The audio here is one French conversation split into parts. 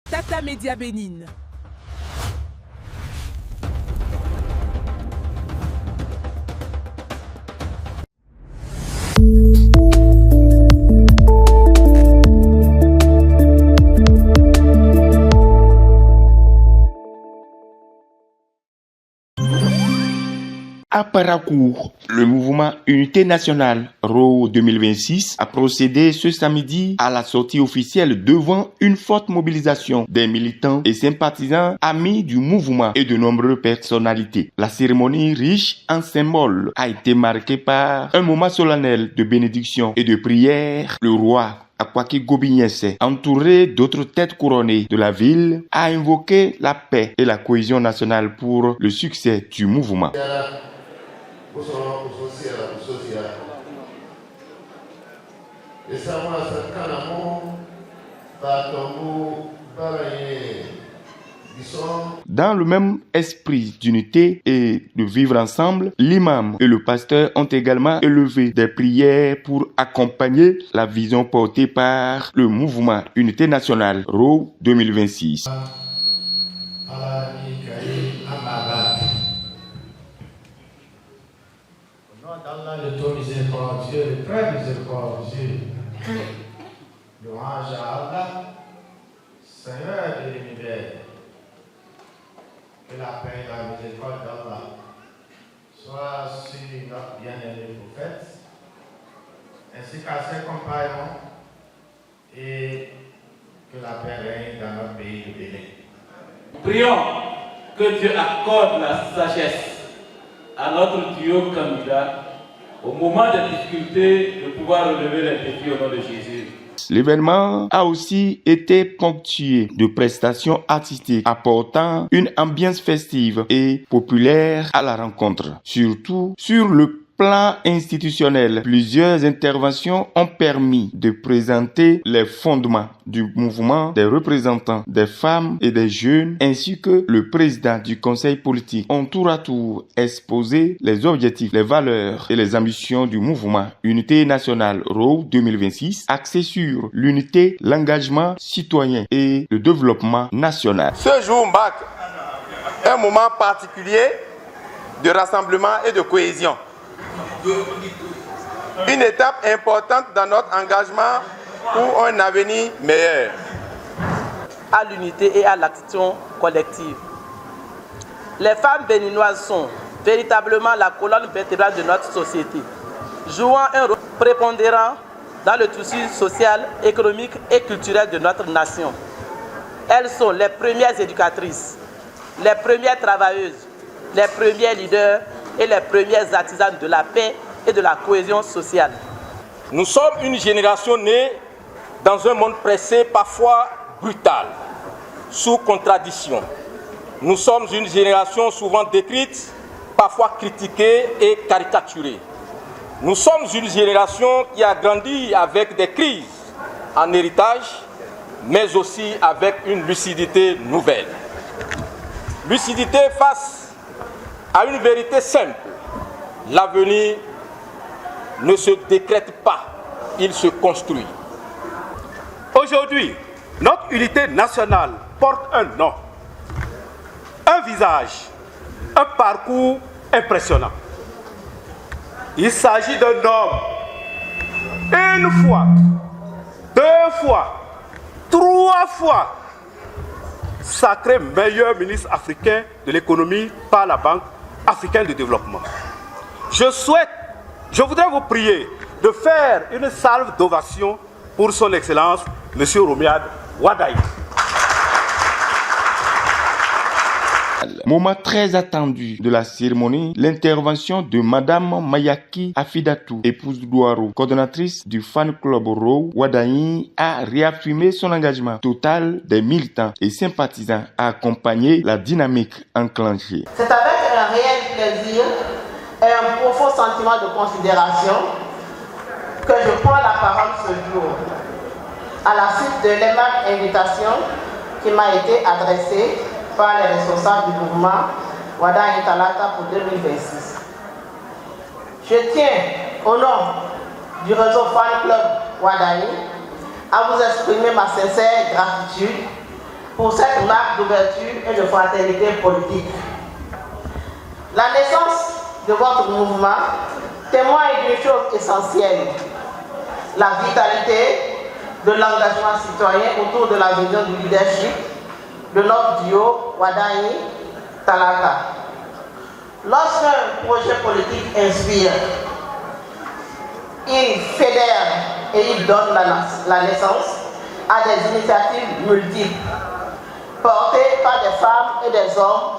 Tata Média Bénin. À Paracourt, le mouvement Unité Nationale RO 2026 a procédé ce samedi à la sortie officielle devant une forte mobilisation des militants et sympathisants amis du mouvement et de nombreuses personnalités. La cérémonie riche en symboles a été marquée par un moment solennel de bénédiction et de prière. Le roi Akwaki Gobignesse, entouré d'autres têtes couronnées de la ville, a invoqué la paix et la cohésion nationale pour le succès du mouvement. Dans le même esprit d'unité et de vivre ensemble, l'imam et le pasteur ont également élevé des prières pour accompagner la vision portée par le mouvement Unité Nationale RO 2026. Allah le tout miséricordieux, le très miséricordieux. Louange à Allah, Seigneur de l'univers. Que la paix et la miséricorde d'Allah soient sur notre bien-aimé prophète, ainsi qu'à ses compagnons, et que la paix règne dans notre pays de Bénin. Prions que Dieu accorde la sagesse à notre duo candidat au moment des difficultés de pouvoir relever les défis au nom de Jésus. L'événement a aussi été ponctué de prestations artistiques apportant une ambiance festive et populaire à la rencontre. Surtout sur le plan institutionnel, plusieurs interventions ont permis de présenter les fondements du mouvement des représentants des femmes et des jeunes ainsi que le président du conseil politique ont tour à tour exposé les objectifs, les valeurs et les ambitions du mouvement Unité Nationale RO 2026 axé sur l'unité, l'engagement citoyen et le développement national. Ce jour marque un moment particulier de rassemblement et de cohésion. Une étape importante dans notre engagement pour un avenir meilleur. À l'unité et à l'action collective. Les femmes béninoises sont véritablement la colonne vertébrale de notre société, jouant un rôle prépondérant dans le tissu social, économique et culturel de notre nation. Elles sont les premières éducatrices, les premières travailleuses, les premiers leaders et les premières artisanes de la paix et de la cohésion sociale. Nous sommes une génération née dans un monde pressé, parfois brutal, sous contradiction. Nous sommes une génération souvent décrite, parfois critiquée et caricaturée. Nous sommes une génération qui a grandi avec des crises en héritage, mais aussi avec une lucidité nouvelle. Lucidité face à une vérité simple. L'avenir ne se décrète pas, il se construit. Aujourd'hui, notre unité nationale porte un nom, un visage, un parcours impressionnant. Il s'agit d'un homme, une fois, deux fois, trois fois, sacré meilleur ministre africain de l'économie par la Banque africaine de développement. Je voudrais vous prier de faire une salve d'ovation pour son Excellence, M. Romiad Wadaï. Moment très attendu de la cérémonie, l'intervention de Madame Mayaki Afidatou, épouse d'Ouaro, coordonnatrice du fan club RO Wadaï, a réaffirmé son engagement total des militants et sympathisants à accompagner la dynamique enclenchée. C'est avec un réel plaisir et un profond sentiment de considération que je prends la parole ce jour, à la suite de l'aimable invitation qui m'a été adressée par les responsables du mouvement Wadaï Talata pour 2026. Je tiens, au nom du réseau Fan Club Wadaï, à vous exprimer ma sincère gratitude pour cette marque d'ouverture et de fraternité politique. La naissance de votre mouvement témoigne d'une chose essentielle, la vitalité de l'engagement citoyen autour de la vision du leadership de notre duo Wadayi-Talaka. Lorsqu'un projet politique inspire, il fédère et il donne la naissance à des initiatives multiples, portées par des femmes et des hommes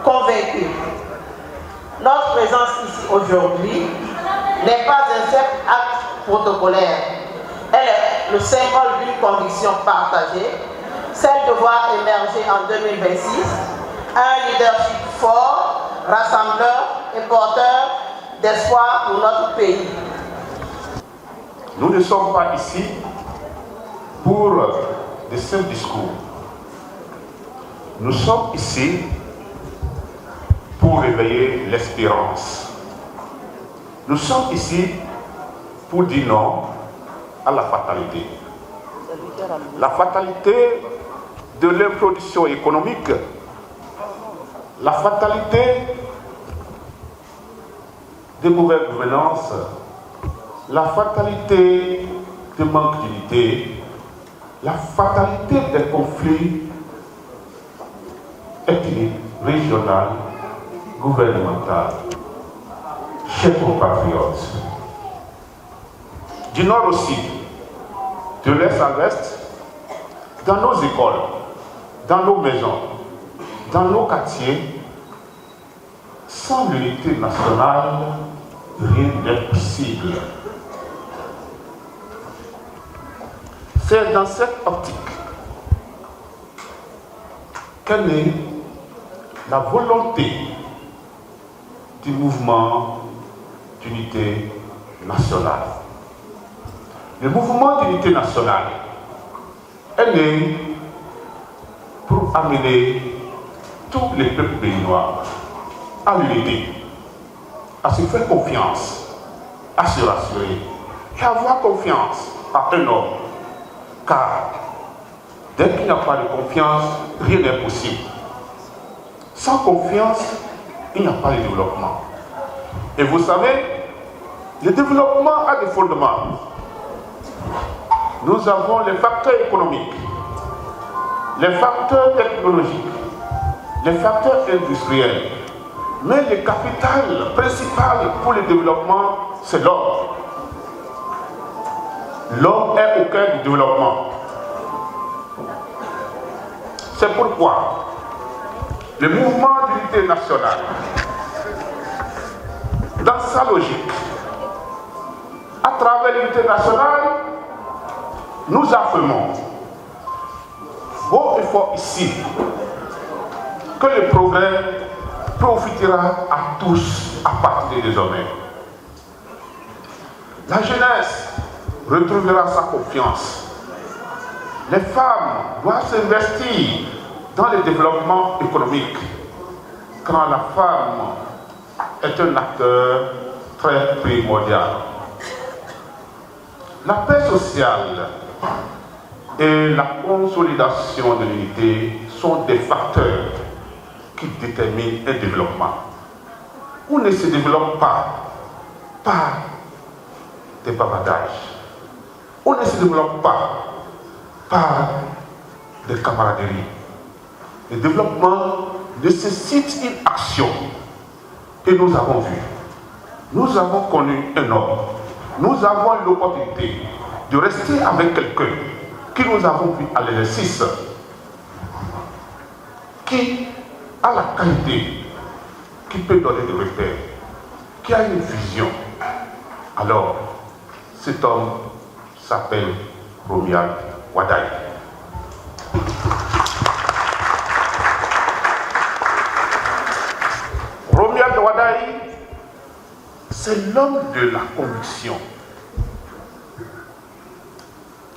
convaincus. Notre présence ici aujourd'hui n'est pas un simple acte protocolaire. Elle est le symbole d'une conviction partagée, celle de voir émerger en 2026 un leadership fort, rassembleur et porteur d'espoir pour notre pays. Nous ne sommes pas ici pour de simples discours. Nous sommes ici pour réveiller l'espérance. Nous sommes ici pour dire non à la fatalité. La fatalité de l'introduction économique, la fatalité de mauvaise gouvernance, la fatalité de manque d'unité, la fatalité des conflits ethniques, régionaux, gouvernementaux. Chers compatriotes, du nord au sud, de l'est à l'ouest, dans nos écoles, dans nos maisons, dans nos quartiers, sans l'unité nationale, rien n'est possible. C'est dans cette optique qu'est née la volonté du mouvement d'unité nationale. Le mouvement d'unité nationale est né pour amener tous les peuples béninois à l'unité, à se faire confiance, à se rassurer et à avoir confiance à un homme. Car dès qu'il n'y a pas de confiance, rien n'est possible. Sans confiance, il n'y a pas de développement. Et vous savez, le développement a des fondements. Nous avons les facteurs économiques, les facteurs technologiques, les facteurs industriels. Mais le capital principal pour le développement, c'est l'homme. L'homme est au cœur du développement. C'est pourquoi le mouvement d'unité nationale, dans sa logique, à travers l'unité nationale, nous affirmons, beau et fort ici, que le progrès profitera à tous à partir de désormais. La jeunesse retrouvera sa confiance. Les femmes doivent s'investir dans le développement économique, car la femme est un acteur très primordial. La paix sociale et la consolidation de l'unité sont des facteurs qui déterminent un développement. On ne se développe pas par des bavardages. On ne se développe pas par des camaraderies. Le développement nécessite une action. Et nous avons vu, nous avons connu un homme, nous avons l'opportunité de rester avec quelqu'un qui nous avons vu à l'exercice, qui a la qualité, qui peut donner des repères, qui a une vision. Alors, cet homme s'appelle Romuald Wadayi. Romuald Wadayi, c'est l'homme de la conviction.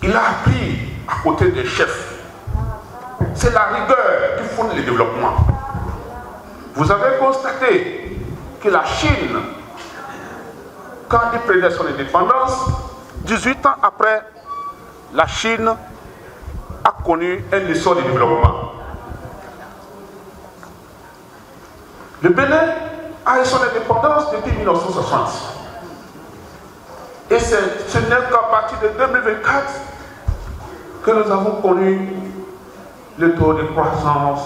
Il a appris à côté des chefs. C'est la rigueur qui fonde le développement. Vous avez constaté que la Chine, quand il prenait son indépendance, 18 ans après, la Chine a connu un essor de développement. Le Bénin a eu son indépendance depuis 1960. Et ce n'est qu'à partir de 2024 que nous avons connu le taux de croissance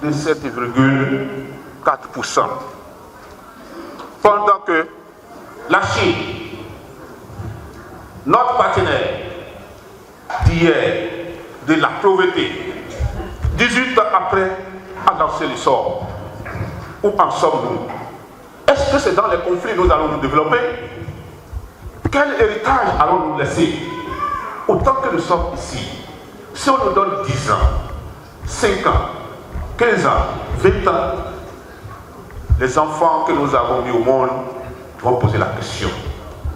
de 7,4%. Pendant que la Chine, notre partenaire d'hier, de la pauvreté, 18 ans après, a lancé l'essor. Où en sommes-nous? Est-ce que c'est dans les conflits que nous allons nous développer? Quel héritage allons-nous laisser? Autant que nous sommes ici, si on nous donne 10 ans, 5 ans, 15 ans, 20 ans, les enfants que nous avons mis au monde vont poser la question: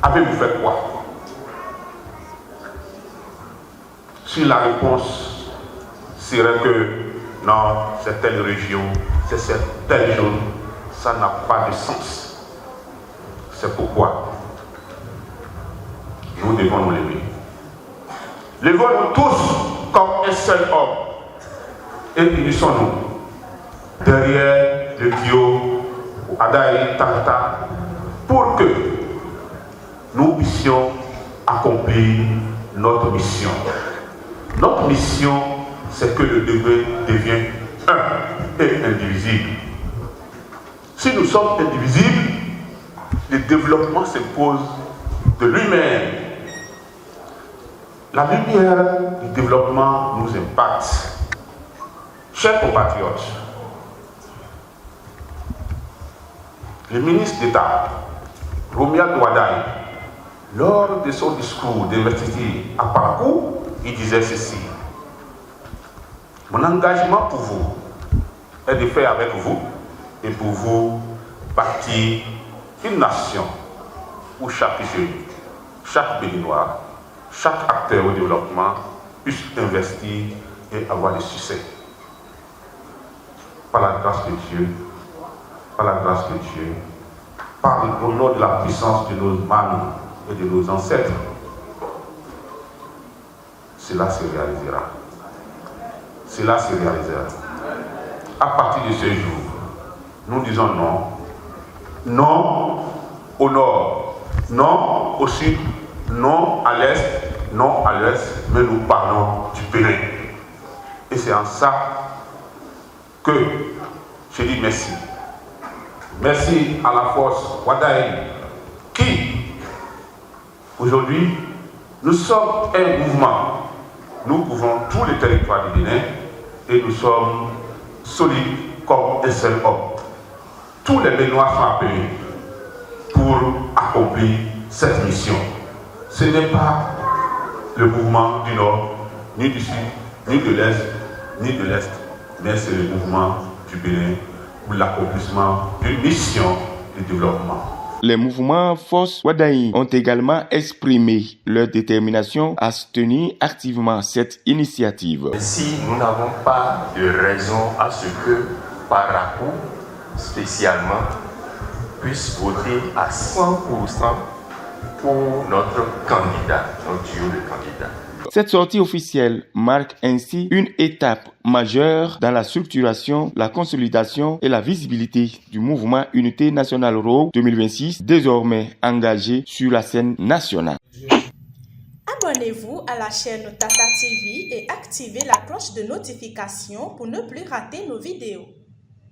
avez-vous fait quoi? Si la réponse serait que non, c'est telle région, c'est cette telle zone, ça n'a pas de sens. C'est pourquoi nous devons nous lever. Levons-nous tous comme un seul homme et unissons-nous derrière le duo Adaï Tanta pour que nous puissions accomplir notre mission. Notre mission, c'est que le degré devient un et indivisible. Si nous sommes indivisibles, le développement s'impose de lui-même. La lumière du développement nous impacte. Chers compatriotes, le ministre d'État, Romuald Wardai, lors de son discours d'investiture à Parakou, il disait ceci: mon engagement pour vous est de faire avec vous et pour vous bâtir une nation où chaque jeune, chaque Béninois, chaque acteur au développement puisse investir et avoir du succès. Par la grâce de Dieu, par la grâce de Dieu, par au nom de la puissance de nos mains et de nos ancêtres, cela se réalisera. Cela se réalisera. À partir de ce jour, nous disons non. Non au nord, non au sud, non à l'est, non à l'ouest, mais nous parlons du Bénin. Et c'est en ça que je dis merci. Merci à la force Wardai qui, aujourd'hui, nous sommes un mouvement. Nous couvrons tous les territoires du Bénin et nous sommes solides comme un seul homme. Tous les Béninois sont appelés pour accomplir cette mission. Ce n'est pas le mouvement du Nord, ni du Sud, ni de l'Est, ni de l'Est, mais c'est le mouvement du Bénin pour l'accomplissement d'une mission de développement. Les mouvements Force Wardai ont également exprimé leur détermination à soutenir activement cette initiative. Si nous n'avons pas de raison à ce que Parakou, spécialement, puisse voter à 100% pour notre candidat, notre duo de candidats. Cette sortie officielle marque ainsi une étape majeure dans la structuration, la consolidation et la visibilité du mouvement Unité Nationale RAW 2026, désormais engagé sur la scène nationale. Abonnez-vous à la chaîne Tata TV et activez la cloche de notification pour ne plus rater nos vidéos.